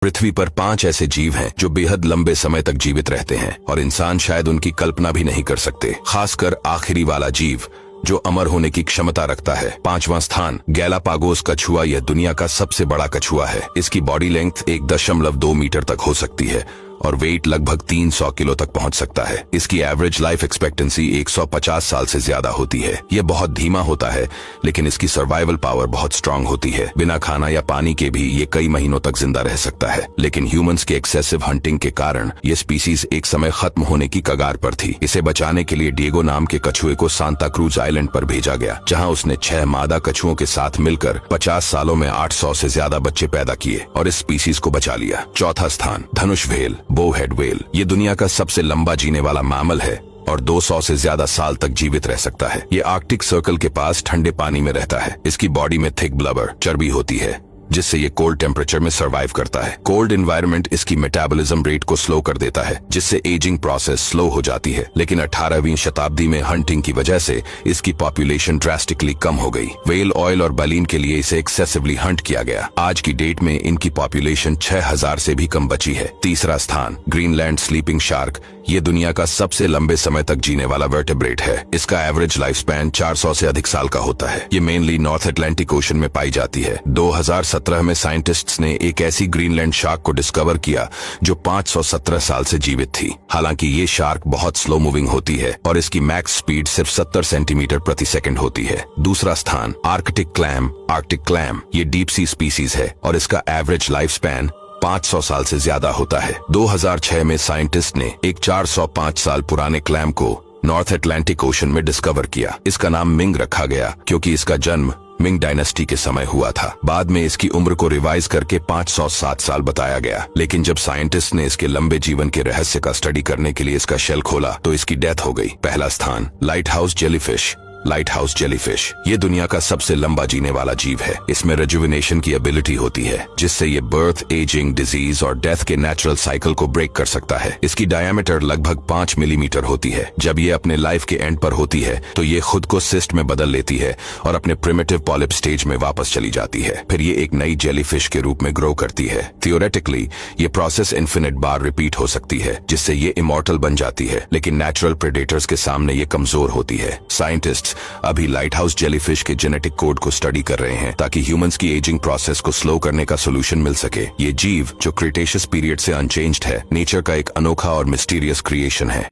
पृथ्वी पर 5 ऐसे जीव हैं जो बेहद लंबे समय तक जीवित रहते हैं और इंसान शायद उनकी कल्पना भी नहीं कर सकते, खासकर आखिरी वाला जीव जो अमर होने की क्षमता रखता है। 5वां स्थान, गैलापागोस कछुआ। यह दुनिया का सबसे बड़ा कछुआ है। इसकी बॉडी लेंथ 1.2 मीटर तक हो सकती है और वेट लगभग 300 किलो तक पहुंच सकता है। इसकी एवरेज लाइफ एक्सपेक्टेंसी 150 साल से ज्यादा होती है। यह बहुत धीमा होता है, लेकिन इसकी सर्वाइवल पावर बहुत स्ट्रांग होती है। बिना खाना या पानी के भी ये कई महीनों तक जिंदा रह सकता है। लेकिन ह्यूमंस के एक्सेसिव हंटिंग के कारण ये स्पीसीज एक समय खत्म होने की कगार पर थी। इसे बचाने के लिए डिएगो नाम के कछुए को सांता क्रूज आइलैंड पर भेजा गया, जहाँ उसने 6 मादा कछुओं के साथ मिलकर 50 सालों में 800 से ज्यादा बच्चे पैदा किए और इस स्पीसीज को बचा लिया। चौथा स्थान, धनुष व्हेल, बोवहेड व्हेल। ये दुनिया का सबसे लंबा जीने वाला मैमल है और 200 से ज्यादा साल तक जीवित रह सकता है। ये आर्कटिक सर्कल के पास ठंडे पानी में रहता है। इसकी बॉडी में थिक ब्लबर, चर्बी होती है, जिससे ये कोल्ड टेम्परेचर में सर्वाइव करता है। कोल्ड एनवायरनमेंट इसकी मेटाबॉलिज्म रेट को स्लो कर देता है, जिससे एजिंग प्रोसेस स्लो हो जाती है। लेकिन 18वीं शताब्दी में हंटिंग की वजह से इसकी पॉपुलेशन ड्रास्टिकली कम हो गई। व्हेल ऑयल और बलीन के लिए इसे एक्सेसिवली हंट किया गया। आज की डेट में इनकी पॉपुलेशन 6000 से भी कम बची है। तीसरा स्थान, ग्रीनलैंड स्लीपिंग शार्क। ये दुनिया का सबसे लंबे समय तक जीने वाला वर्टेब्रेट है। इसका एवरेज लाइफ स्पैन 400 से अधिक साल का होता है। ये मेनली नॉर्थ अटलांटिक ओशन में पाई जाती है। 2017 में साइंटिस्ट्स ने एक ऐसी ग्रीनलैंड शार्क को डिस्कवर किया जो 517 साल से जीवित थी। हालांकि ये शार्क बहुत स्लो मूविंग होती है और इसकी मैक्स स्पीड सिर्फ 70 सेंटीमीटर प्रति सेकंड होती है। दूसरा स्थान, आर्कटिक क्लैम। आर्कटिक क्लैम ये डीप सी स्पीसीज है और इसका एवरेज लाइफ स्पैन 500 साल से ज्यादा होता है। 2006 में साइंटिस्ट ने एक 405 साल पुराने क्लैम को नॉर्थ अटलांटिक ओशन में डिस्कवर किया। इसका नाम मिंग रखा गया क्योंकि इसका जन्म मिंग डायनेस्टी के समय हुआ था। बाद में इसकी उम्र को रिवाइज करके 507 साल बताया गया। लेकिन जब साइंटिस्ट ने इसके लंबे जीवन के रहस्य का स्टडी करने के लिए इसका शेल खोला तो इसकी डेथ हो गई। पहला स्थान, light house jellyfish. Light house jellyfish ये दुनिया का सबसे लंबा जीने वाला जीव है। इसमें रेजुविनेशन की एबिलिटी होती है, जिससे ये बर्थ, एजिंग, डिजीज और डेथ के नेचुरल साइकिल को ब्रेक कर सकता है। इसकी डायमीटर लगभग 5 मिलीमीटर होती है। जब ये अपने लाइफ के एंड पर होती है तो ये खुद को सिस्ट में बदल लेती है और अपने प्रिमिटिव पॉलिप स्टेज में वापस चली जाती है। फिर ये एक नई जेलीफिश के रूप में ग्रो करती है। थियोरेटिकली ये प्रोसेस इन्फिनिट बार रिपीट हो सकती है, जिससे ये इमॉर्टल बन जाती है। लेकिन नेचुरल प्रेडेटर्स के सामने ये कमजोर होती है। साइंटिस्ट अभी लाइट हाउस जेलीफिश के जेनेटिक कोड को स्टडी कर रहे हैं ताकि ह्यूमंस की एजिंग प्रोसेस को स्लो करने का सोल्यूशन मिल सके। ये जीव जो क्रिटेशियस पीरियड से अनचेंज्ड है, नेचर का एक अनोखा और मिस्टीरियस क्रिएशन है।